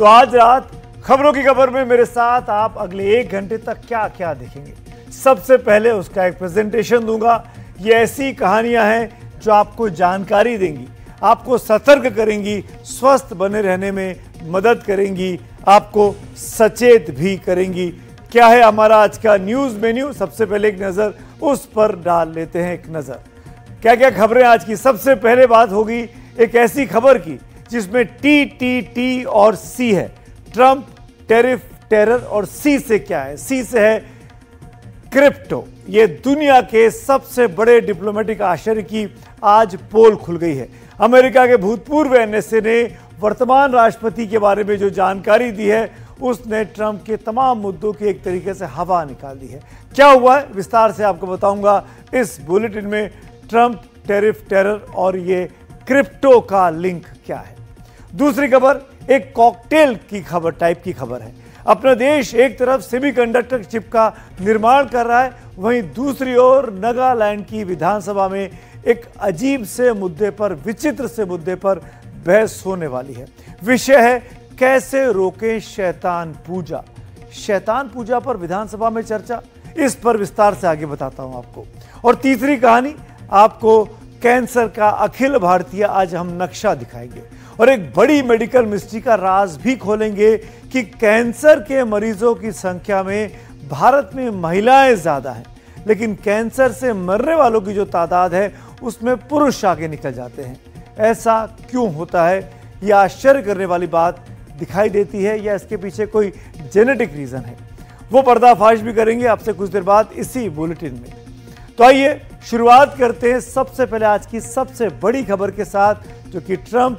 तो आज रात खबरों की खबर में मेरे साथ आप अगले 1 घंटे तक क्या क्या देखेंगे। सबसे पहले उसका एक प्रेजेंटेशन दूंगा। ये ऐसी कहानियां हैं जो आपको जानकारी देंगी, आपको सतर्क करेंगी, स्वस्थ बने रहने में मदद करेंगी, आपको सचेत भी करेंगी। क्या है हमारा आज का न्यूज मेन्यू, सबसे पहले एक नजर उस पर डाल लेते हैं। एक नजर क्या क्या खबरें आज की। सबसे पहले बात होगी एक ऐसी खबर की जिसमें टी और सी है। ट्रंप, टैरिफ, टेरर और सी से क्या है? सी से है क्रिप्टो। ये दुनिया के सबसे बड़े डिप्लोमेटिक आश्चर्य की आज पोल खुल गई है। अमेरिका के भूतपूर्व एनएसए ने वर्तमान राष्ट्रपति के बारे में जो जानकारी दी है उसने ट्रंप के तमाम मुद्दों की एक तरीके से हवा निकाल दी है। क्या हुआ है विस्तार से आपको बताऊंगा इस बुलेटिन में। ट्रंप, टैरिफ, टेरर और ये क्रिप्टो का लिंक क्या है। दूसरी खबर एक कॉकटेल की खबर टाइप की खबर है। अपना देश एक तरफ सेमीकंडक्टर चिप का निर्माण कर रहा है, वहीं दूसरी ओर नागालैंड की विधानसभा में एक अजीब से मुद्दे पर, विचित्र से मुद्दे पर बहस होने वाली है। विषय है कैसे रोकें शैतान पूजा। शैतान पूजा पर विधानसभा में चर्चा, इस पर विस्तार से आगे बताता हूं आपको। और तीसरी कहानी आपको कैंसर का अखिल भारतीय आज हम नक्शा दिखाएंगे और एक बड़ी मेडिकल मिस्ट्री का राज भी खोलेंगे कि कैंसर के मरीजों की संख्या में भारत में महिलाएं ज्यादा हैं, लेकिन कैंसर से मरने वालों की जो तादाद है उसमें पुरुष आगे निकल जाते हैं। ऐसा क्यों होता है? यह आश्चर्य करने वाली बात दिखाई देती है या इसके पीछे कोई जेनेटिक रीजन है? वो पर्दाफाश भी करेंगे आपसे कुछ देर बाद इसी बुलेटिन में। तो आइए शुरुआत करते हैं सबसे पहले आज की सबसे बड़ी खबर के साथ, जो कि ट्रंप,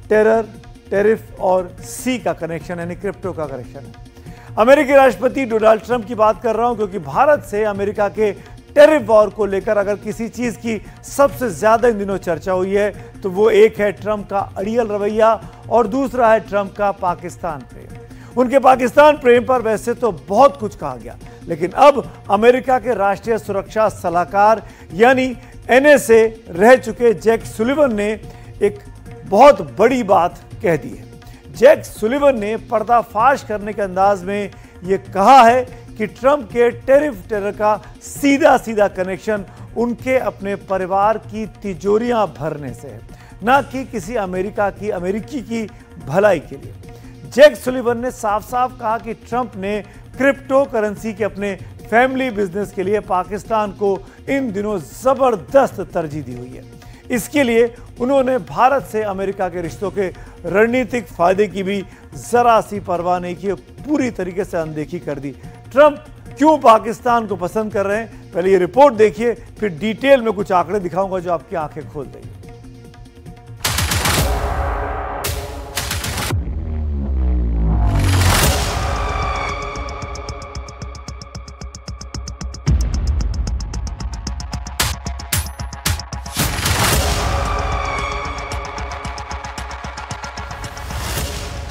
टेरर, टैरिफ और सी का कनेक्शन यानी क्रिप्टो का कनेक्शन है। अमेरिकी राष्ट्रपति डोनाल्ड ट्रंप की बात कर रहा हूं क्योंकि भारत से अमेरिका के टैरिफ वॉर को लेकर अगर किसी चीज की सबसे ज्यादा इन दिनों चर्चा हुई है तो वो एक है ट्रंप का अड़ियल रवैया और दूसरा है ट्रंप का पाकिस्तान प्रेम। उनके पाकिस्तान प्रेम पर वैसे तो बहुत कुछ कहा गया, लेकिन अब अमेरिका के राष्ट्रीय सुरक्षा सलाहकार यानी एनएसए रह चुके जैक सुलिवन ने एक बहुत बड़ी बात कह दी है। जैक सुलिवन ने पर्दाफाश करने के अंदाज में यह कहा है कि ट्रंप के टैरिफ टेरर का सीधा सीधा कनेक्शन उनके अपने परिवार की तिजोरियां भरने से है, ना कि किसी अमेरिकी की भलाई के लिए। जैक सुलिवन ने साफ साफ कहा कि ट्रंप ने क्रिप्टो करेंसी के अपने फैमिली बिजनेस के लिए पाकिस्तान को इन दिनों जबरदस्त तरजीह दी हुई है। इसके लिए उन्होंने भारत से अमेरिका के रिश्तों के रणनीतिक फायदे की भी जरा सी परवाह नहीं की, पूरी तरीके से अनदेखी कर दी। ट्रंप क्यों पाकिस्तान को पसंद कर रहे हैं, पहले ये रिपोर्ट देखिए, फिर डिटेल में कुछ आंकड़े दिखाऊंगा जो आपकी आंखें खोल देंगे।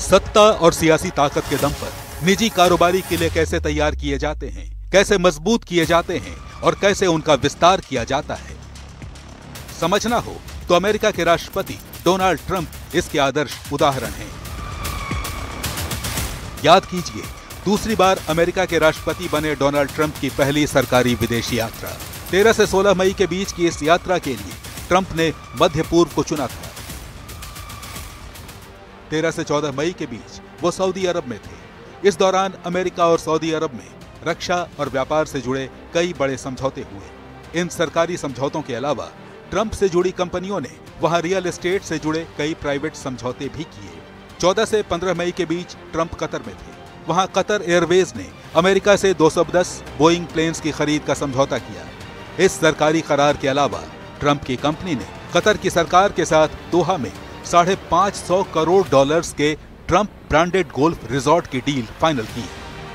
सत्ता और सियासी ताकत के दम पर निजी कारोबारी किले कैसे तैयार किए जाते हैं, कैसे मजबूत किए जाते हैं और कैसे उनका विस्तार किया जाता है। समझना हो तो अमेरिका के राष्ट्रपति डोनाल्ड ट्रंप इसके आदर्श उदाहरण हैं। याद कीजिए, दूसरी बार अमेरिका के राष्ट्रपति बने डोनाल्ड ट्रंप की पहली सरकारी विदेशी यात्रा। 13 से 16 मई के बीच की इस यात्रा के लिए ट्रंप ने मध्य पूर्व को चुना था। 13 से 14 मई के बीच वो सऊदी अरब में थे। इस दौरान अमेरिका और सऊदी अरब में रक्षा और व्यापार से जुड़े कई बड़े समझौते हुए। इन सरकारी समझौतों के अलावा ट्रंप से जुड़ी कंपनियों ने वहां रियल एस्टेट से जुड़े कई प्राइवेट समझौते भी किए। 14 से 15 मई के बीच ट्रंप कतर में थे। वहां कतर एयरवेज ने अमेरिका से 210 बोइंग प्लेन्स की खरीद का समझौता किया। इस सरकारी करार के अलावा ट्रंप की कंपनी ने कतर की सरकार के साथ दोहा में $550 करोड़ के ट्रंप ब्रांडेड गोल्फ रिजॉर्ट की डील फाइनल की।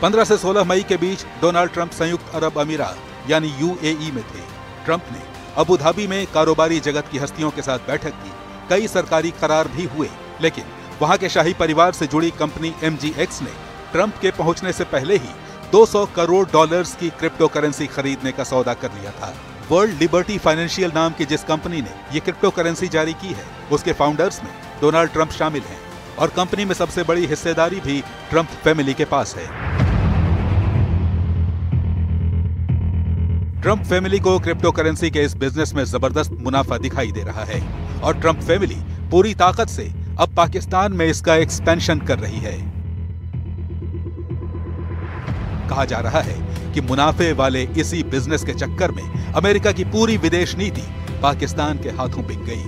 15 से 16 मई के बीच डोनाल्ड ट्रंप संयुक्त अरब अमीरात यानी यूएई में थे। ट्रंप ने अबू धाबी में कारोबारी जगत की हस्तियों के साथ बैठक की। कई सरकारी करार भी हुए, लेकिन वहां के शाही परिवार से जुड़ी कंपनी MGX ने ट्रंप के पहुंचने से पहले ही $200 करोड़ की क्रिप्टो करेंसी खरीदने का सौदा कर लिया था। वर्ल्ड लिबर्टी फाइनेंशियल नाम की जिस कंपनी ने ये क्रिप्टो करेंसी जारी की है, उसके फाउंडर्स में डोनाल्ड ट्रंप शामिल हैं। और कंपनी में सबसे बड़ी हिस्सेदारी भी ट्रंप फैमिली के पास है। ट्रंप फैमिली को क्रिप्टो करेंसी के इस बिजनेस में जबरदस्त मुनाफा दिखाई दे रहा है और ट्रंप फैमिली पूरी ताकत से अब पाकिस्तान में इसका एक्सपेंशन कर रही है। कहा जा रहा है कि मुनाफे वाले इसी बिजनेस के चक्कर में अमेरिका की पूरी विदेश नीति पाकिस्तान के हाथों बिक गई।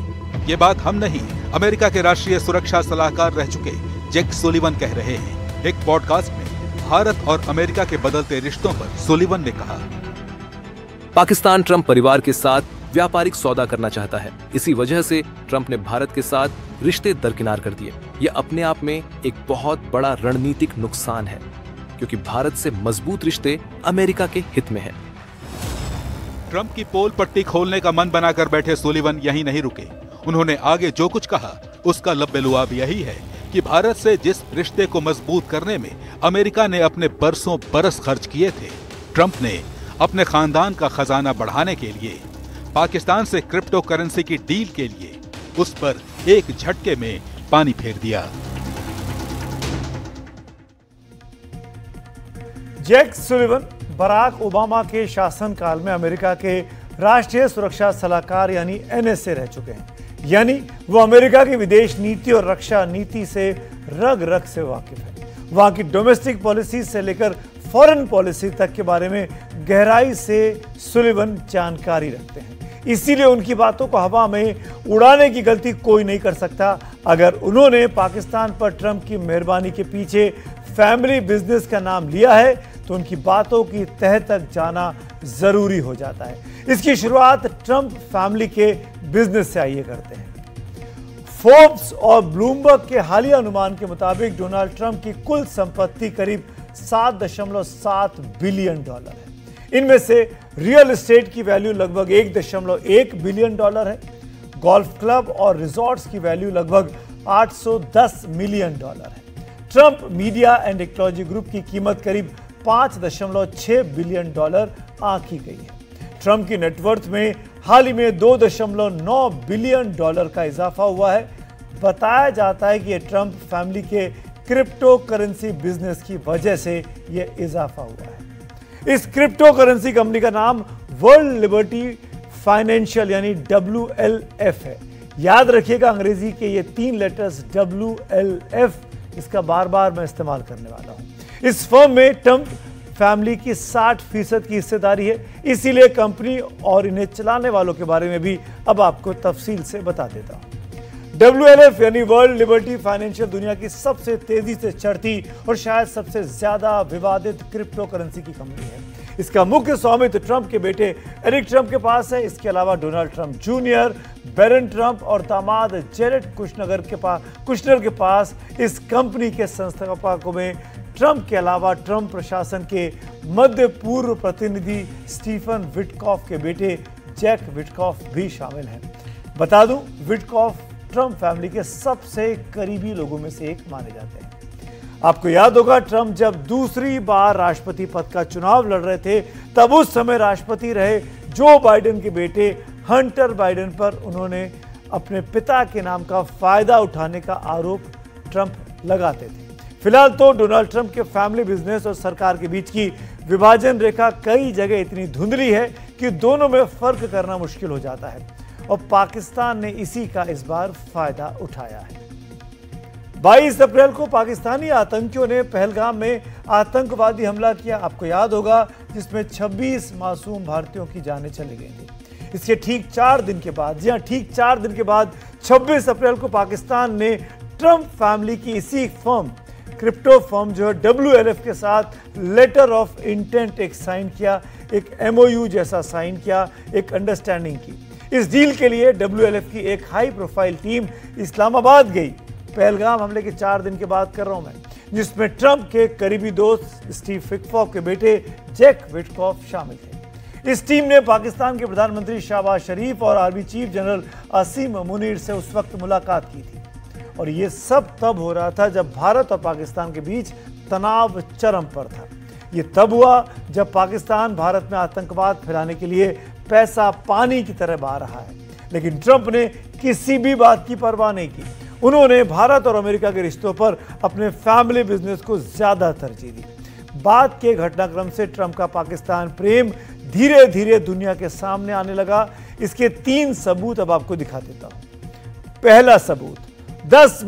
ये बात हम नहीं, अमेरिका के राष्ट्रीय सुरक्षा सलाहकार रह चुके जैक सुलिवन कह रहे हैं। एक पॉडकास्ट में भारत और अमेरिका के बदलते रिश्तों पर सुलिवन ने कहा, पाकिस्तान ट्रंप परिवार के साथ व्यापारिक सौदा करना चाहता है। इसी वजह से ट्रंप ने भारत के साथ रिश्ते दरकिनार कर दिए। यह अपने आप में एक बहुत बड़ा रणनीतिक नुकसान है, क्योंकि भारत से मजबूत रिश्ते अमेरिका के हित में हैं। ट्रंप की पोल पट्टी खोलने का मन बनाकर बैठे सुलिवन यहीं नहीं रुके। उन्होंने आगे जो कुछ कहा उसका लब्बे-लुआब यही है कि भारत से जिस रिश्ते को मजबूत करने में अमेरिका ने अपने बरसों बरस खर्च किए थे, ट्रंप ने अपने खानदान का खजाना बढ़ाने के लिए, पाकिस्तान से क्रिप्टो करेंसी की डील के लिए उस पर एक झटके में पानी फेर दिया। जैक सुलिवन बराक ओबामा के शासनकाल में अमेरिका के राष्ट्रीय सुरक्षा सलाहकार यानी NSA रह चुके हैं। यानी वो अमेरिका की विदेश नीति और रक्षा नीति से रग रग से वाकिफ है। वहां की डोमेस्टिक पॉलिसी से लेकर फॉरेन पॉलिसी तक के बारे में गहराई से सुलिवन जानकारी रखते हैं। इसीलिए उनकी बातों को हवा में उड़ाने की गलती कोई नहीं कर सकता। अगर उन्होंने पाकिस्तान पर ट्रंप की मेहरबानी के पीछे फैमिली बिजनेस का नाम लिया है तो उनकी बातों की तह तक जाना जरूरी हो जाता है। इसकी शुरुआत ट्रंप फैमिली के बिजनेस से आइए करते हैं। फोर्ब्स और ब्लूमबर्ग के हालिया अनुमान के मुताबिक डोनाल्ड ट्रंप की कुल संपत्ति करीब $7.7 बिलियन है। इनमें से रियल एस्टेट की वैल्यू लगभग $1.1 बिलियन है। गोल्फ क्लब और रिजॉर्ट्स की वैल्यू लगभग $810 मिलियन है। Trump media and technology group की कीमत करीब $5.6 बिलियन आंकी गई है। ट्रंप की नेटवर्थ में हाल ही में $2.9 बिलियन का इजाफा हुआ है। बताया जाता है कि यह ट्रंप फैमिली के क्रिप्टो करेंसी बिजनेस की वजह से यह इजाफा हुआ है। इस क्रिप्टो करेंसी कंपनी का नाम वर्ल्ड लिबर्टी फाइनेंशियल यानी WLF है। याद रखिएगा अंग्रेजी के ये 3 लेटर्स WLF, इसका बार बार मैं इस्तेमाल करने वाला हूं। इस फर्म में ट्रंप फैमिली की 60% की हिस्सेदारी है। इसीलिए कंपनी और इन्हें चलाने वालों के बारे में भी अब आपको तफसील से बता देता हूं। WLF यानी वर्ल्ड लिबर्टी फाइनेंशियल दुनिया की सबसे तेजी से चढ़ती और शायद सबसे ज्यादा विवादित क्रिप्टो करेंसी की कंपनी है। इसका मुख्य स्वामित्व ट्रंप के बेटे एरिक ट्रंप के पास है। इसके अलावा डोनाल्ड ट्रंप जूनियर, बैरन ट्रंप और दामाद जेरेड कुशनर के पास इस कंपनी के संस्थापकों में ट्रंप के अलावा ट्रंप प्रशासन के मध्य पूर्व प्रतिनिधि स्टीफन विटकॉफ के बेटे जैक विटकॉफ भी शामिल हैं। बता दूं, विटकॉफ ट्रंप फैमिली के सबसे करीबी लोगों में से एक माने जाते हैं। आपको याद होगा ट्रंप जब दूसरी बार राष्ट्रपति पद का चुनाव लड़ रहे थे तब उस समय राष्ट्रपति रहे जो बाइडेन के बेटे हंटर बाइडेन पर उन्होंने अपने पिता के नाम का फायदा उठाने का आरोप ट्रंप लगाते थे। फिलहाल तो डोनाल्ड ट्रंप के फैमिली बिजनेस और सरकार के बीच की विभाजन रेखा कई जगह इतनी धुंधली है कि दोनों में फर्क करना मुश्किल हो जाता है और पाकिस्तान ने इसी का इस बार फायदा उठाया है। 22 अप्रैल को पाकिस्तानी आतंकियों ने पहलगाम में आतंकवादी हमला किया, आपको याद होगा, जिसमें 26 मासूम भारतीयों की जानें चली गई थी। इसके ठीक 4 दिन के बाद, जी हां, ठीक 4 दिन के बाद 26 अप्रैल को पाकिस्तान ने ट्रंप फैमिली की इसी फर्म, क्रिप्टो फर्म जो है WLF के साथ लेटर ऑफ इंटेंट एक साइन किया, एक MOU जैसा साइन किया, एक अंडरस्टैंडिंग की। इस डील के लिए WLF की एक हाई प्रोफाइल टीम इस्लामाबाद गई। पहलगाम हमले के 4 दिन के बाद कर रहा हूं मैं, जिसमें ट्रंप के करीबी दोस्त स्टीव विटकॉफ के बेटे जैक विटकॉफ शामिल थे। इस टीम ने पाकिस्तान के प्रधानमंत्री शहबाज शरीफ और आर्मी चीफ जनरल असीम मुनीर से उस वक्त मुलाकात की थी और यह सब तब हो रहा था जब भारत और पाकिस्तान के बीच तनाव चरम पर था। यह तब हुआ जब पाकिस्तान भारत में आतंकवाद फैलाने के लिए पैसा पानी की तरह बहा रहा है, लेकिन ट्रंप ने किसी भी बात की परवाह नहीं की। उन्होंने भारत और अमेरिका के रिश्तों पर अपने फैमिली बिजनेस को ज्यादा तरजीह दी। बाद के घटनाक्रम से ट्रंप का पाकिस्तान प्रेम धीरे धीरे दुनिया के सामने आने लगा। इसके 3 सबूत अब आपको दिखा देता हूं। पहला सबूत 10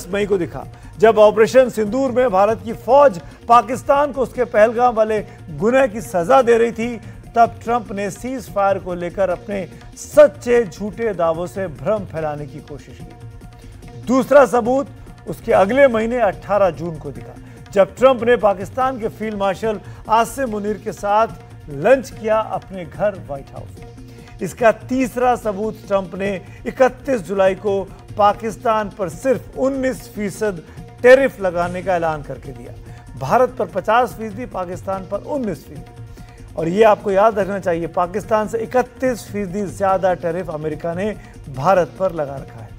मई को दिखा, जब ऑपरेशन सिंदूर में भारत की फौज पाकिस्तान को उसके पहलगाम वाले गुनाह की सजा दे रही थी, तब ट्रंप ने सीज फायर को लेकर अपने सच्चे झूठे दावों से भ्रम फैलाने की कोशिश की। दूसरा सबूत उसके अगले महीने 18 जून को दिखा, जब ट्रंप ने पाकिस्तान के फील्ड मार्शल आसिम मुनीर के साथ लंच किया अपने घर व्हाइट हाउस में। इसका तीसरा सबूत ट्रंप ने 31 जुलाई को पाकिस्तान पर सिर्फ 19% टैरिफ लगाने का ऐलान करके दिया। भारत पर 50%, पाकिस्तान पर 19%। और ये आपको याद रखना चाहिए, पाकिस्तान से 31% ज्यादा टैरिफ अमेरिका ने भारत पर लगा रखा है।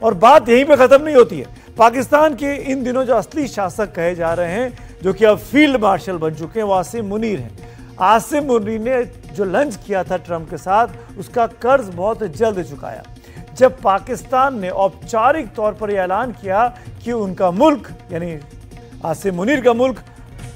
और बात यहीं पे खत्म नहीं होती है। पाकिस्तान के इन दिनों जो असली शासक कहे जा रहे हैं, जो कि अब फील्ड मार्शल बन चुके हैं, वो आसिम मुनीर हैं। आसिम मुनीर ने जो लंच किया था ट्रंप के साथ, उसका कर्ज बहुत जल्द चुकाया। जब पाकिस्तान ने औपचारिक तौर पर यह ऐलान किया कि उनका मुल्क, यानी आसिम मुनीर का मुल्क,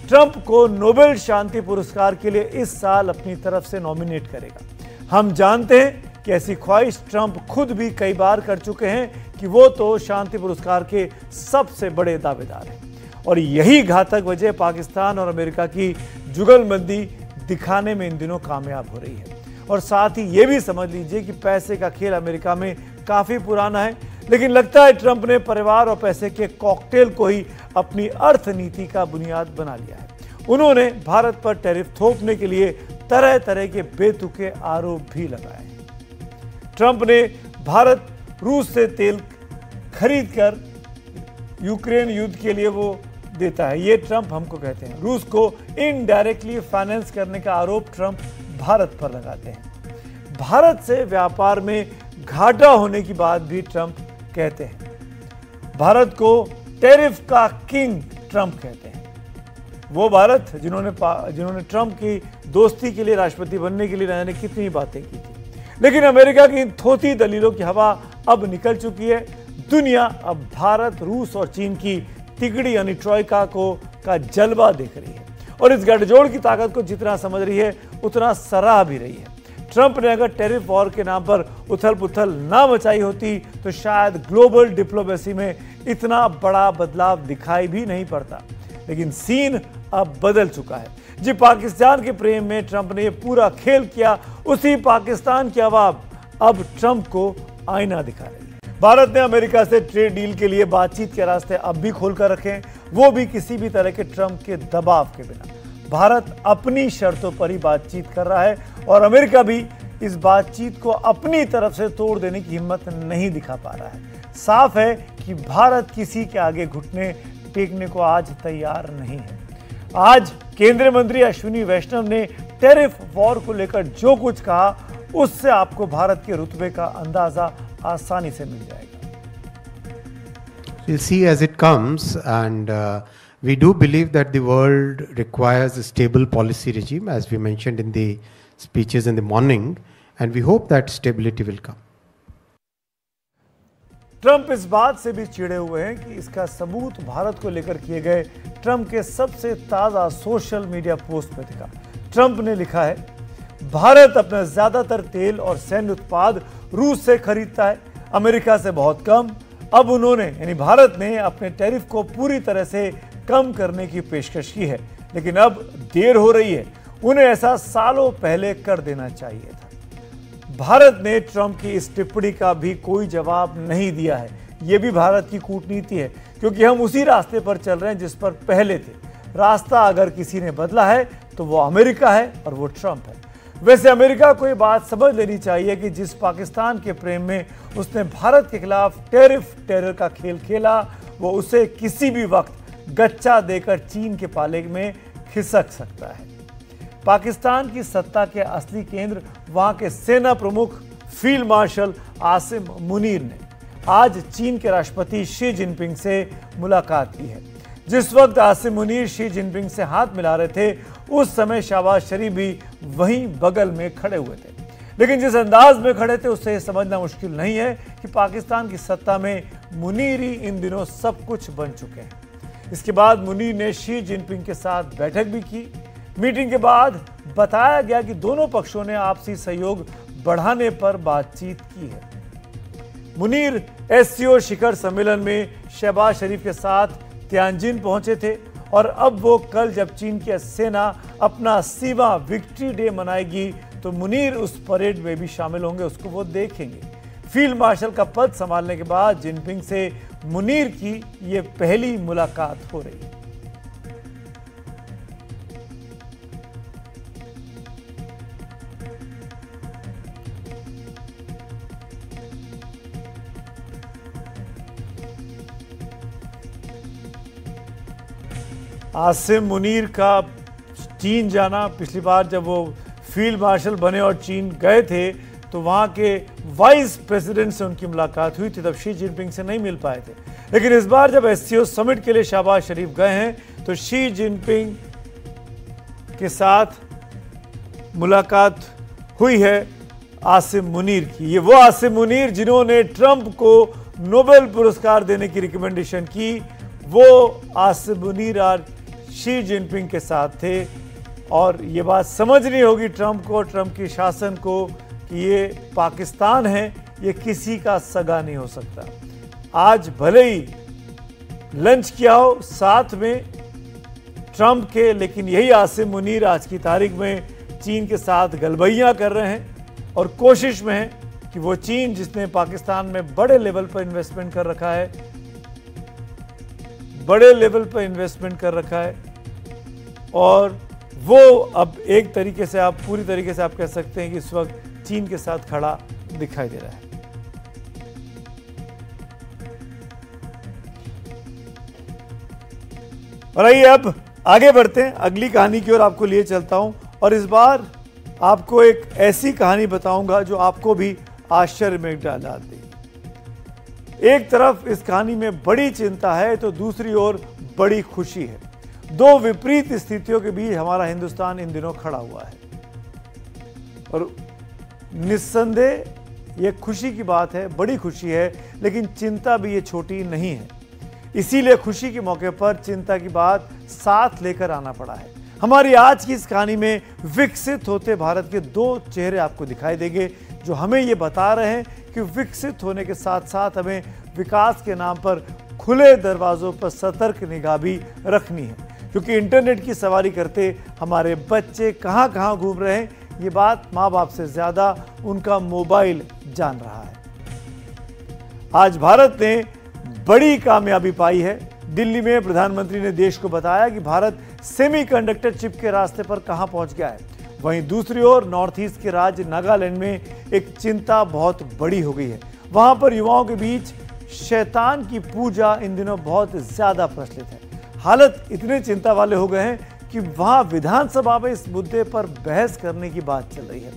ट्रंप को नोबेल शांति पुरस्कार के लिए इस साल अपनी तरफ से नॉमिनेट करेगा। हम जानते हैं कि ऐसी ख्वाहिश ट्रंप खुद भी कई बार कर चुके हैं कि वो तो शांति पुरस्कार के सबसे बड़े दावेदार हैं। और यही घातक वजह पाकिस्तान और अमेरिका की जुगलबंदी दिखाने में इन दिनों कामयाब हो रही है। और साथ ही ये भी समझ लीजिए कि पैसे का खेल अमेरिका में काफी पुराना है, लेकिन लगता है ट्रंप ने परिवार और पैसे के कॉकटेल को ही अपनी अर्थनीति का बुनियाद बना लिया है। उन्होंने भारत पर टैरिफ थोपने के लिए तरह तरह के बेतुके आरोप भी लगाए हैं। ट्रंप ने भारत रूस से तेल खरीदकर यूक्रेन युद्ध के लिए वो देता है, ये ट्रंप हमको कहते हैं। रूस को इनडायरेक्टली फाइनेंस करने का आरोप ट्रंप भारत पर लगाते हैं। भारत से व्यापार में घाटा होने की बात भी ट्रंप कहते हैं। भारत को टैरिफ का किंग ट्रंप कहते हैं। वो भारत जिन्होंने ट्रंप की दोस्ती के लिए, राष्ट्रपति बनने के लिए न जाने कितनी बातें की थी। लेकिन अमेरिका की इन थोथी दलीलों की हवा अब निकल चुकी है। दुनिया अब भारत, रूस और चीन की तिगड़ी यानी ट्रॉयका का जलवा देख रही है और इस गठजोड़ की ताकत को जितना समझ रही है उतना सराह भी रही है। ट्रंप ने अगर टैरिफ वॉर के नाम पर उथल पुथल ना मचाई होती तो शायद ग्लोबल डिप्लोमेसी में इतना बड़ा बदलाव दिखाई भी नहीं पड़ता। लेकिन सीन अब बदल चुका है। जी पाकिस्तान के प्रेम में ट्रंप ने यह पूरा खेल किया, उसी पाकिस्तान की आवाम अब ट्रंप को आईना दिखा रही है। भारत ने अमेरिका से ट्रेड डील के लिए बातचीत के रास्ते अब भी खोलकर रखे हैं, वो भी किसी भी तरह के ट्रंप के दबाव के बिना। भारत अपनी शर्तों पर ही बातचीत कर रहा है और अमेरिका भी इस बातचीत को अपनी तरफ से तोड़ देने की हिम्मत नहीं दिखा पा रहा है। साफ है कि भारत किसी के आगे घुटने टेकने को आज तैयार नहीं है। आज केंद्रीय मंत्री अश्विनी वैष्णव ने टैरिफ वॉर को लेकर जो कुछ कहा, उससे आपको भारत के रुतबे का अंदाजा आसानी से मिल जाएगा। We'll see as it comes, and we do believe that the world requires a stable policy regime, as we mentioned in the speeches in the morning, and we hope that stability will come. Trump इस बात से भी चिढ़े हुए हैं कि इसका सबूत भारत को लेकर किए गए ट्रंप के सबसे ताजा सोशल मीडिया पोस्ट में दिखा। ट्रंप ने लिखा है, भारत अपना ज्यादातर तेल और सैन्य उत्पाद रूस से खरीदता है, अमेरिका से बहुत कम। अब उन्होंने यानी भारत ने अपने टैरिफ को पूरी तरह से कम करने की पेशकश की है, लेकिन अब देर हो रही है। उन्हें ऐसा सालों पहले कर देना चाहिए था। भारत ने ट्रंप की इस टिप्पणी का भी कोई जवाब नहीं दिया है। यह भी भारत की कूटनीति है, क्योंकि हम उसी रास्ते पर चल रहे हैं जिस पर पहले थे। रास्ता अगर किसी ने बदला है तो वो अमेरिका है और वो ट्रंप है। वैसे अमेरिका को ये बात समझ लेनी चाहिए कि जिस पाकिस्तान के प्रेम में उसने भारत के खिलाफ टेरर का खेल खेला, वो उसे किसी भी वक्त गच्चा देकर चीन के पाले में खिसक सकता है। पाकिस्तान की सत्ता के असली केंद्र वहां के सेना प्रमुख फील्ड मार्शल आसिम मुनीर ने आज चीन के राष्ट्रपति शी जिनपिंग से मुलाकात की है। जिस वक्त आसिम मुनीर शी जिनपिंग से हाथ मिला रहे थे, उस समय शहबाज शरीफ भी वहीं बगल में खड़े हुए थे। लेकिन जिस अंदाज में खड़े थे उससे यह समझना मुश्किल नहीं है कि पाकिस्तान की सत्ता में मुनीर ही इन दिनों सब कुछ बन चुके हैं। इसके बाद मुनीर ने शी जिनपिंग के साथ बैठक भी की। मीटिंग के बाद बताया गया कि दोनों पक्षों ने आपसी सहयोग बढ़ाने पर बातचीत की है। मुनीर एससीओ शिखर सम्मेलन में शहबाज शरीफ के साथ तियानजिन पहुंचे थे और अब वो कल जब चीन की सेना अपना 80वां विक्ट्री डे मनाएगी तो मुनीर उस परेड में भी शामिल होंगे, उसको वो देखेंगे। फील्ड मार्शल का पद संभालने के बाद जिनपिंग से मुनीर की ये पहली मुलाकात हो रही है। आसिम मुनीर का चीन जाना, पिछली बार जब वो फील्ड मार्शल बने और चीन गए थे तो वहाँ के वाइस प्रेसिडेंट से उनकी मुलाकात हुई थी, तब शी जिनपिंग से नहीं मिल पाए थे। लेकिन इस बार जब एससीओ समिट के लिए शहबाज शरीफ गए हैं तो शी जिनपिंग के साथ मुलाकात हुई है आसिम मुनीर की। ये वो आसिम मुनीर जिन्होंने ट्रंप को नोबेल पुरस्कार देने की रिकमेंडेशन की, वो आसिम मुनीर और शी जिनपिंग के साथ थे। और ये बात समझनी होगी ट्रंप को, ट्रंप की शासन को, कि ये पाकिस्तान है, ये किसी का सगा नहीं हो सकता। आज भले ही लंच किया हो साथ में ट्रंप के, लेकिन यही आसिम मुनीर आज की तारीख में चीन के साथ गलबैयां कर रहे हैं और कोशिश में है कि वो चीन जिसने पाकिस्तान में बड़े लेवल पर इन्वेस्टमेंट कर रखा है, बड़े लेवल पर इन्वेस्टमेंट कर रखा है, और वो अब एक तरीके से आप पूरी तरीके से आप कह सकते हैं कि इस वक्त चीन के साथ खड़ा दिखाई दे रहा है। और आइए अब आगे बढ़ते हैं, अगली कहानी की ओर आपको लिए चलता हूं। और इस बार आपको एक ऐसी कहानी बताऊंगा जो आपको भी आश्चर्य में डाल देगी। एक तरफ इस कहानी में बड़ी चिंता है तो दूसरी ओर बड़ी खुशी है। दो विपरीत स्थितियों के बीच हमारा हिंदुस्तान इन दिनों खड़ा हुआ है और निस्संदेह ये खुशी की बात है, बड़ी खुशी है, लेकिन चिंता भी ये छोटी नहीं है। इसीलिए खुशी के मौके पर चिंता की बात साथ लेकर आना पड़ा है। हमारी आज की इस कहानी में विकसित होते भारत के दो चेहरे आपको दिखाई देंगे जो हमें ये बता रहे हैं कि विकसित होने के साथ साथ हमें विकास के नाम पर खुले दरवाजों पर सतर्क निगाह भी रखनी है, क्योंकि इंटरनेट की सवारी करते हमारे बच्चे कहां कहां घूम रहे हैं ये बात माँ बाप से ज्यादा उनका मोबाइल जान रहा है। आज भारत ने बड़ी कामयाबी पाई है। दिल्ली में प्रधानमंत्री ने देश को बताया कि भारत सेमीकंडक्टर चिप के रास्ते पर कहां पहुंच गया है। वहीं दूसरी ओर नॉर्थ ईस्ट के राज्य नागालैंड में एक चिंता बहुत बड़ी हो गई है। वहां पर युवाओं के बीच शैतान की पूजा इन दिनों बहुत ज्यादा प्रचलित है। हालत इतने चिंता वाले हो गए हैं कि वहां विधानसभा में इस मुद्दे पर बहस करने की बात चल रही है।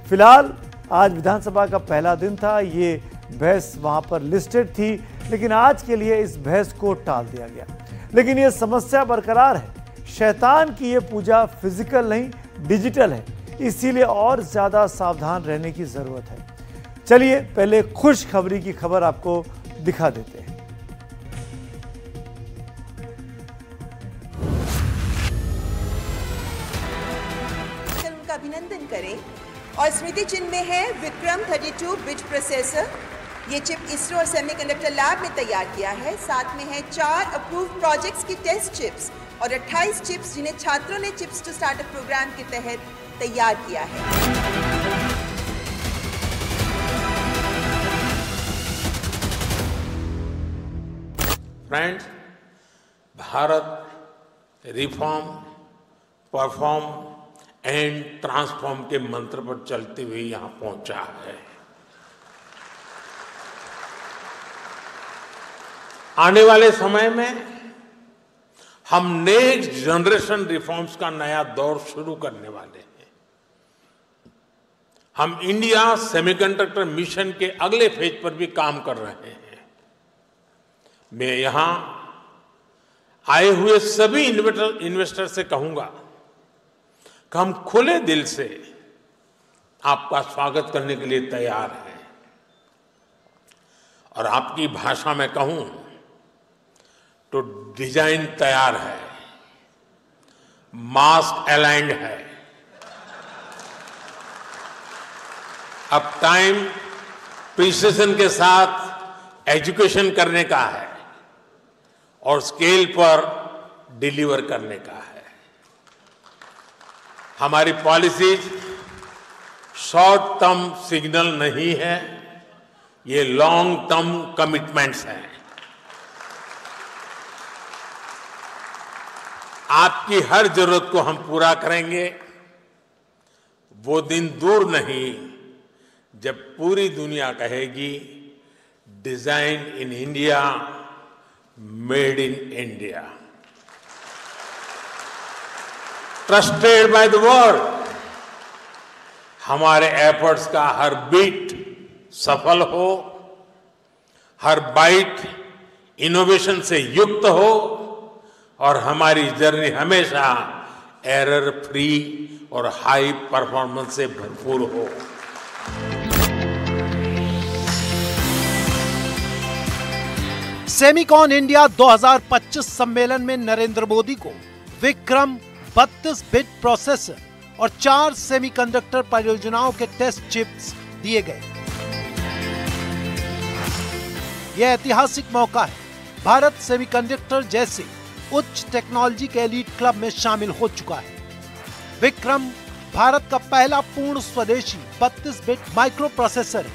फिलहाल आज विधानसभा का पहला दिन था, ये बहस वहां पर लिस्टेड थी, लेकिन आज के लिए इस बहस को टाल दिया गया। लेकिन ये समस्या बरकरार है। शैतान की ये पूजा फिजिकल नहीं डिजिटल है, इसीलिए और ज्यादा सावधान रहने की जरूरत है। चलिए पहले खुशखबरी की खबर आपको दिखा देते हैं। उनका अभिनंदन करें और स्मृति चिन्ह में है विक्रम 32 बिट प्रोसेसर। ये चिप इसरो और सेमीकंडक्टर लैब में तैयार किया है। साथ में है 4 अप्रूव्ड प्रोजेक्ट्स की टेस्ट चिप्स और 28 चिप्स जिन्हें छात्रों ने चिप्स टू स्टार्टअप प्रोग्राम के तहत तैयार किया है। Friends, Bharat reform, perform and transform के मंत्र पर चलते हुए यहां पहुंचा है। आने वाले समय में हम नेक्स्ट जनरेशन रिफॉर्म्स का नया दौर शुरू करने वाले हैं। हम इंडिया सेमीकंडक्टर मिशन के अगले फेज पर भी काम कर रहे हैं। मैं यहां आए हुए सभी इन्वेस्टर से कहूंगा कि हम खुले दिल से आपका स्वागत करने के लिए तैयार हैं। और आपकी भाषा में कहूं तो डिजाइन तैयार है, मास्क अलाइंड है। अब टाइम प्रिसिजन के साथ एजुकेशन करने का है और स्केल पर डिलीवर करने का है। हमारी पॉलिसीज शॉर्ट टर्म सिग्नल नहीं है, ये लॉन्ग टर्म कमिटमेंट्स हैं। आपकी हर जरूरत को हम पूरा करेंगे। वो दिन दूर नहीं जब पूरी दुनिया कहेगी design in India, made in India, trusted by the world. हमारे एफर्ट्स का हर बीट सफल हो, हर बाइट इनोवेशन से युक्त हो और हमारी जर्नी हमेशा एरर फ्री और हाई परफॉर्मेंस से भरपूर हो। सेमिकॉन इंडिया 2025 सम्मेलन में नरेंद्र मोदी को विक्रम 32 बिट प्रोसेसर और 4 सेमीकंडक्टर परियोजनाओं के टेस्ट चिप्स दिए गए। यह ऐतिहासिक मौका है। भारत सेमीकंडक्टर जैसे उच्च टेक्नोलॉजी के एलीट क्लब में शामिल हो चुका है। विक्रम भारत का पहला पूर्ण स्वदेशी 32 बिट माइक्रो प्रोसेसर है,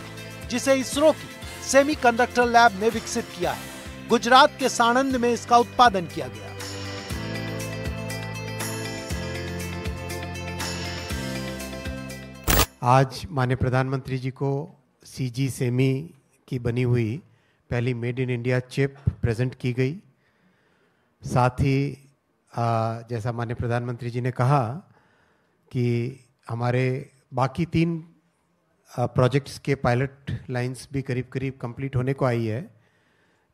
जिसे इसरो की सेमीकंडक्टर लैब ने विकसित किया है। गुजरात के साणंद में इसका उत्पादन किया गया। आज माननीय प्रधानमंत्री जी को सीजी सेमी की बनी हुई पहली made in India chip present की गई। साथ ही जैसा माननीय प्रधानमंत्री जी ने कहा कि हमारे बाकी 3 प्रोजेक्ट्स के पायलट लाइंस भी करीब करीब कंप्लीट होने को आई है।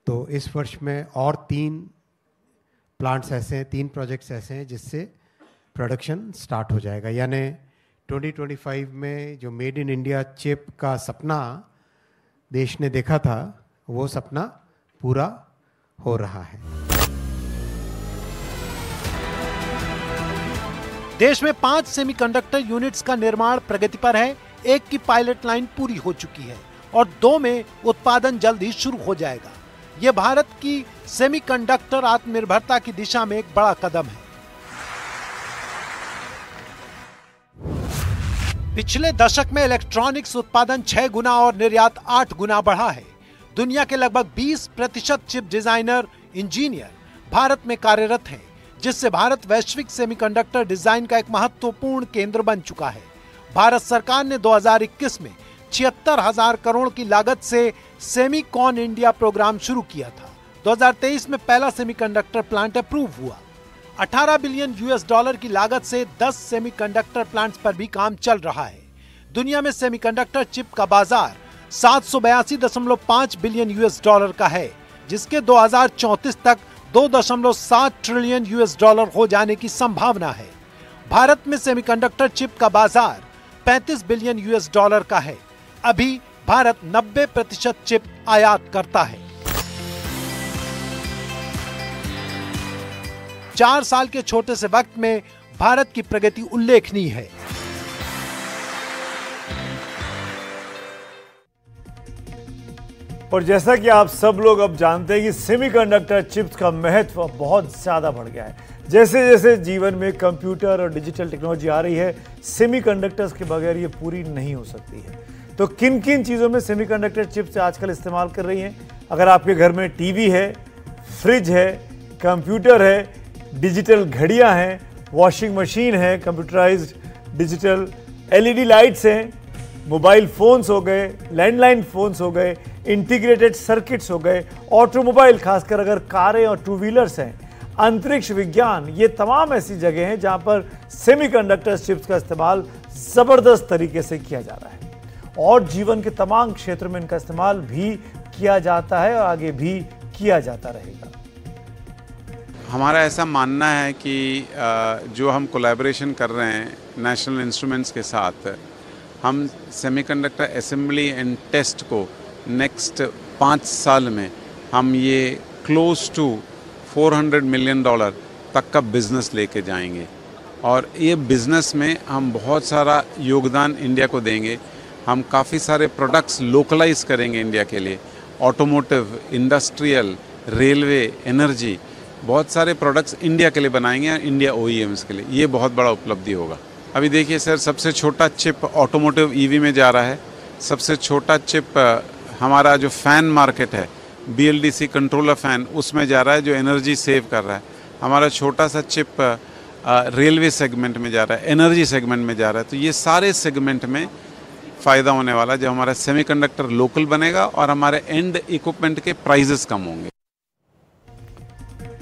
तो इस वर्ष में और 3 प्लांट्स ऐसे हैं, 3 प्रोजेक्ट्स ऐसे हैं जिससे प्रोडक्शन स्टार्ट हो जाएगा। यानी 2025 में जो मेड इन इंडिया चिप का सपना देश ने देखा था, वो सपना पूरा हो रहा है। देश में 5 सेमीकंडक्टर यूनिट्स का निर्माण प्रगति पर है। 1 की पायलट लाइन पूरी हो चुकी है और 2 में उत्पादन जल्द ही शुरू हो जाएगा। यह भारत की सेमीकंडक्टर आत्मनिर्भरता की दिशा में एक बड़ा कदम है। पिछले दशक में इलेक्ट्रॉनिक्स उत्पादन 6 गुना और निर्यात 8 गुना बढ़ा है। दुनिया के लगभग 20% चिप डिजाइनर इंजीनियर भारत में कार्यरत हैं, जिससे भारत वैश्विक सेमीकंडक्टर डिजाइन का एक महत्वपूर्ण केंद्र बन चुका है। भारत सरकार ने 2021 में 76,000 करोड़ की लागत से सेमिकॉन इंडिया प्रोग्राम शुरू किया था। 2023 में पहला सेमीकंडक्टर प्लांट अप्रूव हुआ। $18 बिलियन की लागत से 10 सेमीकंडक्टर प्लांट्स पर भी काम चल रहा है। दुनिया में सेमीकंडक्टर चिप का बाजार $782.5 बिलियन का है, जिसके 2034 तक $2.7 ट्रिलियन हो जाने की संभावना है। भारत में सेमीकंडक्टर चिप का बाजार $35 बिलियन का है। अभी भारत 90% चिप आयात करता है। 4 साल के छोटे से वक्त में भारत की प्रगति उल्लेखनीय है। और जैसा कि आप सब लोग अब जानते हैं कि सेमीकंडक्टर चिप्स का महत्व बहुत ज़्यादा बढ़ गया है। जैसे जैसे जीवन में कंप्यूटर और डिजिटल टेक्नोलॉजी आ रही है, सेमीकंडक्टर्स के बगैर ये पूरी नहीं हो सकती है। तो किन किन चीज़ों में सेमीकंडक्टर चिप्स आजकल इस्तेमाल कर रही हैं? अगर आपके घर में टीवी है, फ्रिज है, कंप्यूटर है, डिजिटल घड़ियाँ हैं, वॉशिंग मशीन है, कंप्यूटराइज्ड डिजिटल LED लाइट्स हैं, मोबाइल फ़ोन्स हो गए, लैंडलाइन फ़ोन्स हो गए, इंटीग्रेटेड सर्किट्स हो गए, ऑटोमोबाइल, खासकर अगर कारें और 2 व्हीलर्स हैं, अंतरिक्ष विज्ञान, ये तमाम ऐसी जगह हैं जहां पर सेमीकंडक्टर चिप्स का इस्तेमाल ज़बरदस्त तरीके से किया जा रहा है। और जीवन के तमाम क्षेत्र में इनका इस्तेमाल भी किया जाता है और आगे भी किया जाता रहेगा। हमारा ऐसा मानना है कि जो हम कोलैबोरेशन कर रहे हैं नेशनल इंस्ट्रूमेंट्स के साथ, हम सेमीकंडक्टर असेंबली एंड टेस्ट को नेक्स्ट 5 साल में हम ये क्लोज टू $400 मिलियन तक का बिजनेस लेके जाएंगे और ये बिजनेस में हम बहुत सारा योगदान इंडिया को देंगे। हम काफ़ी सारे प्रोडक्ट्स लोकलाइज करेंगे इंडिया के लिए, ऑटोमोटिव, इंडस्ट्रियल, रेलवे, एनर्जी, बहुत सारे प्रोडक्ट्स इंडिया के लिए बनाएंगे, इंडिया OEMs के लिए। ये बहुत बड़ा उपलब्धि होगा। अभी देखिए सर, सबसे छोटा चिप ऑटोमोटिव EV में जा रहा है। सबसे छोटा चिप हमारा जो फ़ैन मार्केट है, BLDC कंट्रोलर फ़ैन, उसमें जा रहा है, जो एनर्जी सेव कर रहा है। हमारा छोटा सा चिप रेलवे सेगमेंट में जा रहा है, एनर्जी सेगमेंट में जा रहा है। तो ये सारे सेगमेंट में फ़ायदा होने वाला, जब हमारा सेमीकंडक्टर लोकल बनेगा और हमारे एंड इक्विपमेंट के प्राइजेस कम होंगे।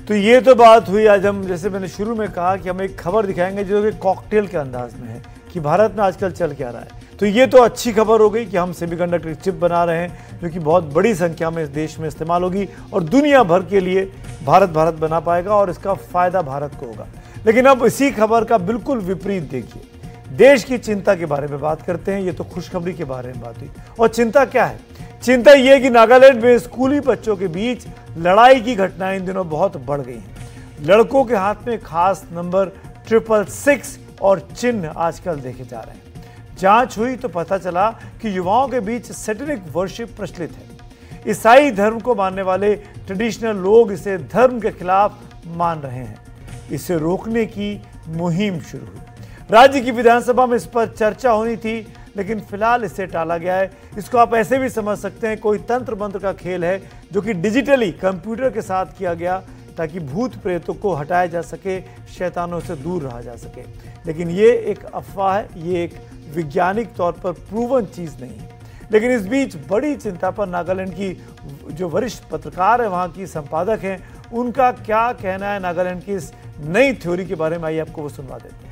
तो ये तो बात हुई। आज हम, जैसे मैंने शुरू में कहा, कि हम एक खबर दिखाएंगे जो कि कॉकटेल के अंदाज में है कि भारत में आजकल चल क्या रहा है। तो ये तो अच्छी खबर हो गई कि हम सेमीकंडक्टर चिप बना रहे हैं, जो कि बहुत बड़ी संख्या में इस देश में इस्तेमाल होगी और दुनिया भर के लिए भारत बना पाएगा और इसका फायदा भारत को होगा। लेकिन अब इसी खबर का बिल्कुल विपरीत देखिए, देश की चिंता के बारे में बात करते हैं। ये तो खुशखबरी के बारे में बात हुई, और चिंता क्या है? चिंता यह है कि नागालैंड में स्कूली बच्चों के बीच लड़ाई की घटनाएं इन दिनों बहुत बढ़ गई हैं। लड़कों के हाथ में खास नंबर 666 और चिन्ह आजकल देखे जा रहे हैं। जांच हुई तो पता चला कि युवाओं के बीच सैटेनिक वर्शिप प्रचलित है। ईसाई धर्म को मानने वाले ट्रेडिशनल लोग इसे धर्म के खिलाफ मान रहे हैं। इसे रोकने की मुहिम शुरू हुई। राज्य की विधानसभा में इस पर चर्चा होनी थी, लेकिन फिलहाल इसे टाला गया है। इसको आप ऐसे भी समझ सकते हैं, कोई तंत्र मंत्र का खेल है जो कि डिजिटली कंप्यूटर के साथ किया गया, ताकि भूत प्रेतों को हटाया जा सके, शैतानों से दूर रहा जा सके। लेकिन ये एक अफवाह है, ये एक वैज्ञानिक तौर पर प्रूवन चीज नहीं है। लेकिन इस बीच बड़ी चिंता पर नागालैंड की जो वरिष्ठ पत्रकार है, वहां की संपादक हैं, उनका क्या कहना है नागालैंड की इस नई थ्योरी के बारे में, आइए आपको वो सुनवा देते हैं।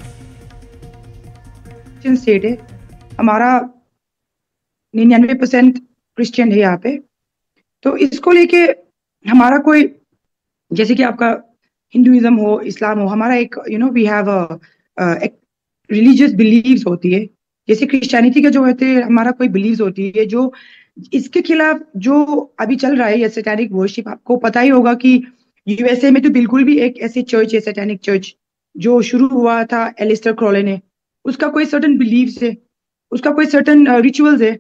स्टेट है, हमारा 99% क्रिश्चियन है यहाँ पे। तो इसको लेके हमारा कोई, जैसे कि आपका हिंदुइज्म हो, इस्लाम हो, हमारा एक वी हैव रिलीजियस बिलीव्स होती है। जैसे क्रिश्चियनिटी का जो होते हैं, हमारा कोई बिलीव्स होती है जो इसके खिलाफ जो अभी चल रहा है, ये सैटेनिक वर्शिप। आपको पता ही होगा कि USA में तो बिल्कुल भी एक ऐसी चर्च है, सैटेनिक चर्च, जो शुरू हुआ था एलिस्टर क्रॉले ने। उसका कोई सर्टन बिलीव्स है, उसका कोई सर्टन रिचुअल्स है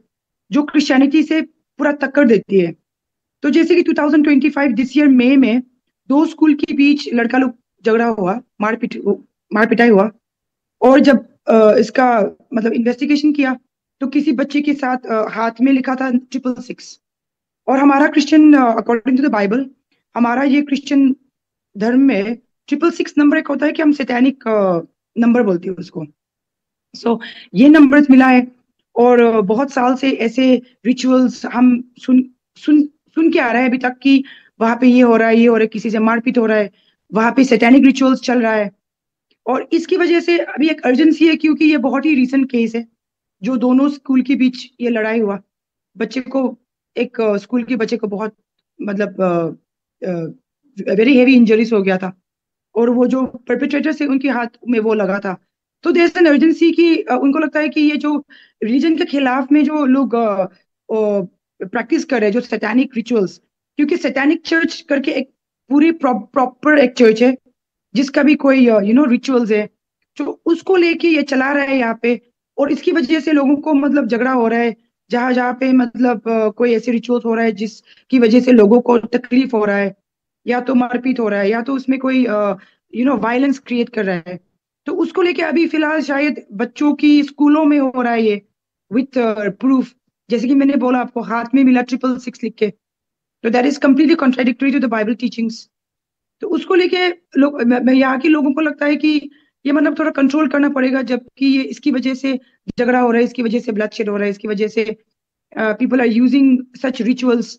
जो क्रिश्चियनिटी से पूरा टक्कर देती है। तो जैसे कि 2025 दिस ईयर मई में 2 स्कूल के बीच लड़का लोग झगड़ा हुआ, मारपिटाई हुआ, और जब इसका मतलब इन्वेस्टिगेशन किया तो किसी बच्चे के साथ हाथ में लिखा था 666। और हमारा Christian, according to the Bible, हमारा ये क्रिश्चियन धर्म में 666 नंबर एक होता है कि हम सैटेनिक नंबर बोलते हैं उसको। सो ये नंबर्स मिला है, और बहुत साल से ऐसे रिचुअल्स हम सुन के आ रहे हैं अभी तक कि वहां पे ये हो रहा है, ये हो रहा है, किसी से मारपीट हो रहा है, वहां पे सैटेनिक रिचुअल्स चल रहा है। और इसकी वजह से अभी एक अर्जेंसी है, क्योंकि ये बहुत ही रीसेंट केस है जो दोनों स्कूल के बीच ये लड़ाई हुआ। बच्चे को, एक स्कूल के बच्चे को बहुत मतलब वेरी हेवी इंजरीज हो गया था, और वो जो परपेट्रेटर से उनके हाथ में वो लगा था। तो देयर इज एन अर्जेंसी कि उनको लगता है कि ये जो रिलीजन के खिलाफ में जो लोग प्रैक्टिस कर रहे हैं, जो सैटेनिक रिचुअल्स, क्योंकि सैटेनिक चर्च करके एक पूरी प्रॉपर एक चर्च है जिसका भी कोई रिचुअल्स है, जो उसको लेके ये चला रहा है यहाँ पे। और इसकी वजह से लोगों को मतलब झगड़ा हो रहा है, जहाँ पे मतलब कोई ऐसे रिचुअल्स हो रहा है जिसकी वजह से लोगों को तकलीफ हो रहा है, या तो मारपीट हो रहा है, या तो उसमें कोई वायलेंस क्रिएट कर रहा है। तो उसको लेके अभी फिलहाल शायद बच्चों की स्कूलों में हो रहा है ये विथ प्रूफ। जैसे कि मैंने बोला आपको, हाथ में मिला 666 लिख के, तो that is completely contradictory to the Bible teachings. तो उसको लेके लोग, यहाँ के लोगों को लगता है कि ये मतलब थोड़ा कंट्रोल करना पड़ेगा, जबकि ये इसकी वजह से झगड़ा हो रहा है, इसकी वजह से ब्लडशेड हो रहा है, इसकी वजह से people are using such rituals.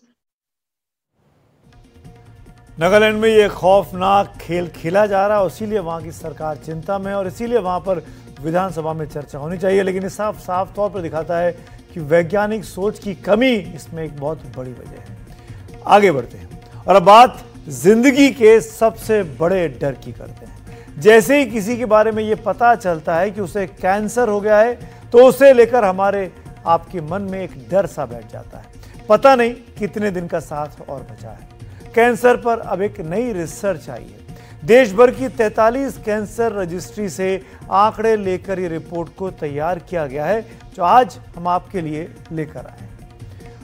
Nagaland में ये खौफनाक खेल खेला जा रहा है, इसीलिए वहाँ की सरकार चिंता में है, और इसीलिए वहाँ पर विधानसभा में चर्चा होनी चाहिए। लेकिन ये साफ साफ तौर पर दिखाता है कि वैज्ञानिक सोच की कमी इसमें एक बहुत बड़ी वजह है। आगे बढ़ते हैं और अब बात जिंदगी के सबसे बड़े डर की करते हैं। जैसे ही किसी के बारे में ये पता चलता है कि उसे कैंसर हो गया है, तो उसे लेकर हमारे आपके मन में एक डर सा बैठ जाता है। पता नहीं कितने दिन का साथ और बचा है। कैंसर पर अब एक नई रिसर्च आई है। देश भर की 43 कैंसर रजिस्ट्री से आंकड़े लेकर ये रिपोर्ट को तैयार किया गया है, जो आज हम आपके लिए लेकर आए हैं।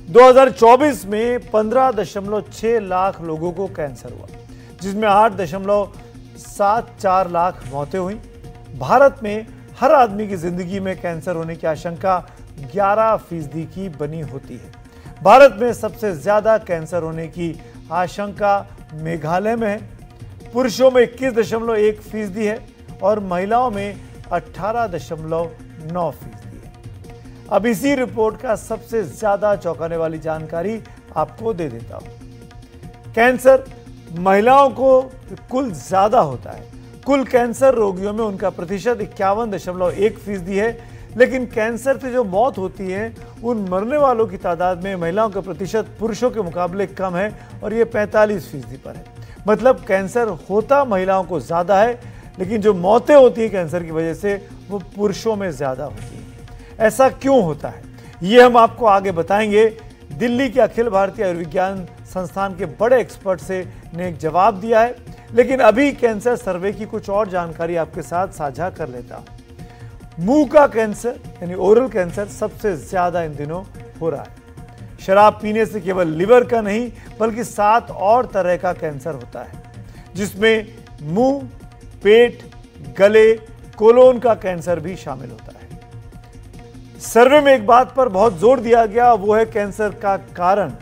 2024 में 15.6 लाख लोगों को कैंसर हुआ, जिसमें 8.74 लाख मौतें हुई। भारत में हर आदमी की जिंदगी में कैंसर होने की आशंका 11% की बनी होती है। भारत में सबसे ज्यादा कैंसर होने की आशंका मेघालय में है। पुरुषों में 21.1% है और महिलाओं में 18.9% है। अब इसी रिपोर्ट का सबसे ज्यादा चौंकाने वाली जानकारी आपको दे देता हूं। कैंसर महिलाओं को कुल ज्यादा होता है। कुल कैंसर रोगियों में उनका प्रतिशत 51.1% है, लेकिन कैंसर से जो मौत होती है उन मरने वालों की तादाद में महिलाओं का प्रतिशत पुरुषों के मुकाबले कम है और ये 45% पर है। मतलब कैंसर होता महिलाओं को ज्यादा है, लेकिन जो मौतें होती है कैंसर की वजह से वो पुरुषों में ज्यादा होती है। ऐसा क्यों होता है ये हम आपको आगे बताएंगे। दिल्ली के अखिल भारतीय आयुर्विज्ञान संस्थान के बड़े एक्सपर्ट से ने एक जवाब दिया है, लेकिन अभी कैंसर सर्वे की कुछ और जानकारी आपके साथ साझा कर लेता हूं। मुंह का कैंसर यानी ओरल कैंसर सबसे ज्यादा इन दिनों हो रहा है। शराब पीने से केवल लिवर का नहीं बल्कि 7 और तरह का कैंसर होता है, जिसमें मुंह, पेट, गले, कोलोन का कैंसर भी शामिल होता है। सर्वे में एक बात पर बहुत जोर दिया गया, वो है कैंसर का कारण।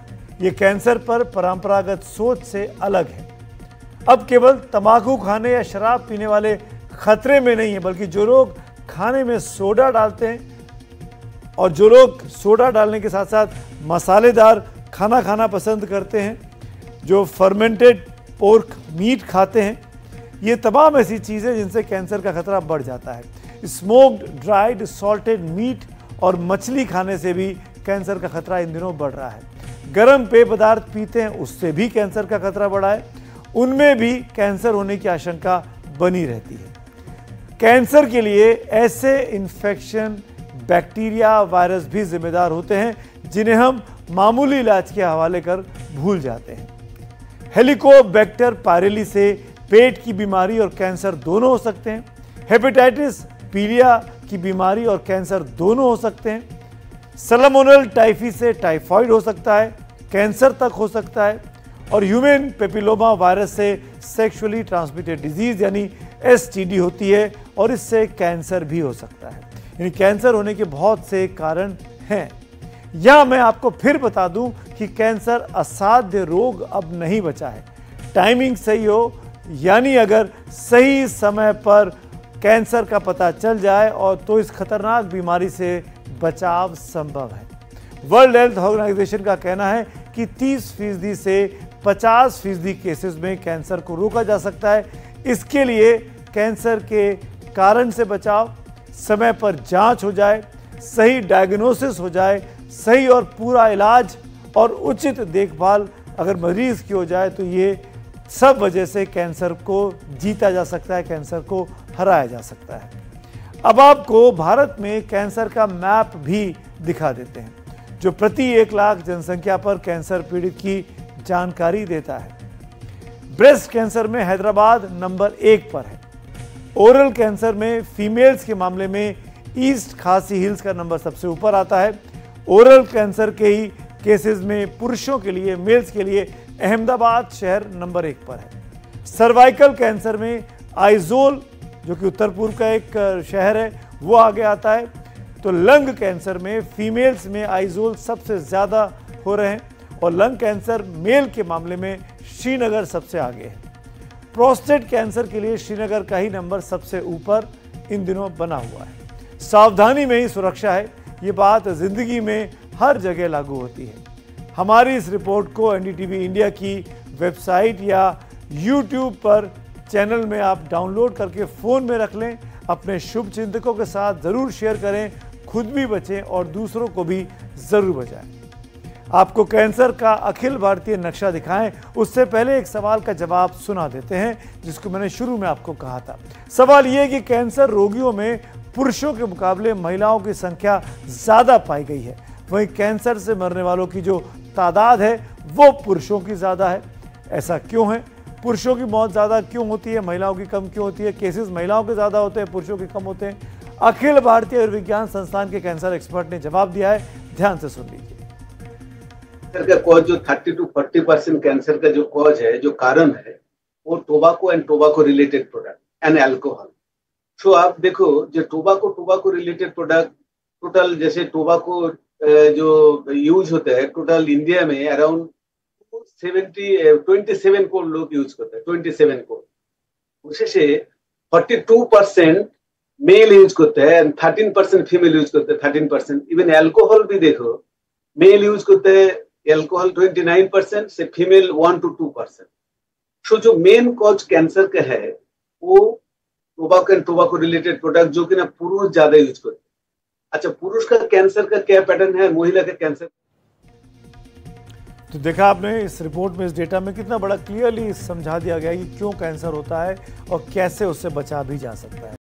ये कैंसर पर परंपरागत सोच से अलग है। अब केवल तंबाकू खाने या शराब पीने वाले खतरे में नहीं है, बल्कि जो लोग खाने में सोडा डालते हैं और जो लोग सोडा डालने के साथ साथ मसालेदार खाना खाना पसंद करते हैं, जो फर्मेंटेड पोर्क मीट खाते हैं, ये तमाम ऐसी चीज़ें जिनसे कैंसर का खतरा बढ़ जाता है। स्मोक्ड, ड्राइड, सॉल्टेड मीट और मछली खाने से भी कैंसर का खतरा इन दिनों बढ़ रहा है। गर्म पेय पदार्थ पीते हैं, उससे भी कैंसर का खतरा बढ़ा है। उनमें भी कैंसर होने की आशंका बनी रहती है। कैंसर के लिए ऐसे इन्फेक्शन, बैक्टीरिया, वायरस भी जिम्मेदार होते हैं जिन्हें हम मामूली इलाज के हवाले कर भूल जाते हैं। हेलिकोबैक्टर पायरेली से पेट की बीमारी और कैंसर दोनों हो सकते हैं। हेपेटाइटिस पीलिया की बीमारी और कैंसर दोनों हो सकते हैं। सैल्मोनेला टाइफी से टाइफाइड हो सकता है, कैंसर तक हो सकता है। और ह्यूमन पेपिलोमा वायरस से सेक्सुअली ट्रांसमिटेड डिजीज यानी STD होती है और इससे कैंसर भी हो सकता है। यानी कैंसर होने के बहुत से कारण हैं। यहां मैं आपको फिर बता दूं कि कैंसर असाध्य रोग अब नहीं बचा है। टाइमिंग सही हो, यानी अगर सही समय पर कैंसर का पता चल जाए और तो इस खतरनाक बीमारी से बचाव संभव है। वर्ल्ड हेल्थ ऑर्गेनाइजेशन का कहना है कि 30% से 50% केसेस में कैंसर को रोका जा सकता है। इसके लिए कैंसर के कारण से बचाव, समय पर जांच हो जाए, सही डायग्नोसिस हो जाए, सही और पूरा इलाज और उचित देखभाल अगर मरीज की हो जाए, तो ये सब वजह से कैंसर को जीता जा सकता है, कैंसर को हराया जा सकता है। अब आपको भारत में कैंसर का मैप भी दिखा देते हैं, जो प्रति 1 लाख जनसंख्या पर कैंसर पीड़ित की जानकारी देता है। ब्रेस्ट कैंसर में हैदराबाद नंबर 1 पर है। ओरल कैंसर में फीमेल्स के मामले में ईस्ट खासी हिल्स का नंबर सबसे ऊपर आता है। ओरल कैंसर के ही केसेस में पुरुषों के लिए, मेल्स के लिए अहमदाबाद शहर नंबर 1 पर है। सर्वाइकल कैंसर में आइजोल, जो कि उत्तर पूर्व का एक शहर है, वो आगे आता है। तो लंग कैंसर में फीमेल्स में आइजोल सबसे ज़्यादा हो रहे हैं और लंग कैंसर मेल के मामले में श्रीनगर सबसे आगे है। प्रोस्टेट कैंसर के लिए श्रीनगर का ही नंबर सबसे ऊपर इन दिनों बना हुआ है। सावधानी में ही सुरक्षा है, ये बात जिंदगी में हर जगह लागू होती है। हमारी इस रिपोर्ट को NDTV इंडिया की वेबसाइट या YouTube पर चैनल में आप डाउनलोड करके फ़ोन में रख लें। अपने शुभ चिंतकों के साथ ज़रूर शेयर करें, खुद भी बचें और दूसरों को भी ज़रूर बचाएं। आपको कैंसर का अखिल भारतीय नक्शा दिखाएं, उससे पहले एक सवाल का जवाब सुना देते हैं, जिसको मैंने शुरू में आपको कहा था। सवाल यह है कि कैंसर रोगियों में पुरुषों के मुकाबले महिलाओं की संख्या ज़्यादा पाई गई है। वहीं कैंसर से मरने वालों की जो तादाद है वो पुरुषों की ज़्यादा है। ऐसा क्यों है? पुरुषों की मौत ज़्यादा क्यों होती है, महिलाओं की कम क्यों होती है? केसेस महिलाओं के ज़्यादा होते हैं, पुरुषों के कम होते हैं? अखिल भारतीय आयुर्विज्ञान संस्थान के कैंसर एक्सपर्ट ने जवाब दिया है, ध्यान से सुन लीजिए। कैंसर का कॉज जो 30 to 40% कैंसर का जो कॉज है, जो कारण है, वो tobacco and tobacco related product and alcohol. So आप देखो जो टोबाको रिलेटेड प्रोडक्ट टोटल, जैसे टोबाको जो यूज होता है टोटल इंडिया में अराउंड 27 करोड़ लोग यूज करते हैं, 27 करोड़। उससे से 42% मेल यूज करते हैं एंड 13% फीमेल यूज करते हैं, 13%। इवन अल्कोहल भी देखो, मेल यूज करते हैं अल्कोहल 29% से फीमेल 1 to 2%। सो जो मेन कॉज कैंसर का है वो tobacco and tobacco related product, जो कि ना पुरुष ज्यादा यूज करते हैं। अच्छा, पुरुष का कैंसर का क्या पैटर्न है, महिला का कैंसर? तो देखा आपने इस रिपोर्ट में, इस डेटा में कितना बड़ा क्लियरली समझा दिया गया कि क्यों कैंसर होता है और कैसे उससे बचा भी जा सकता है।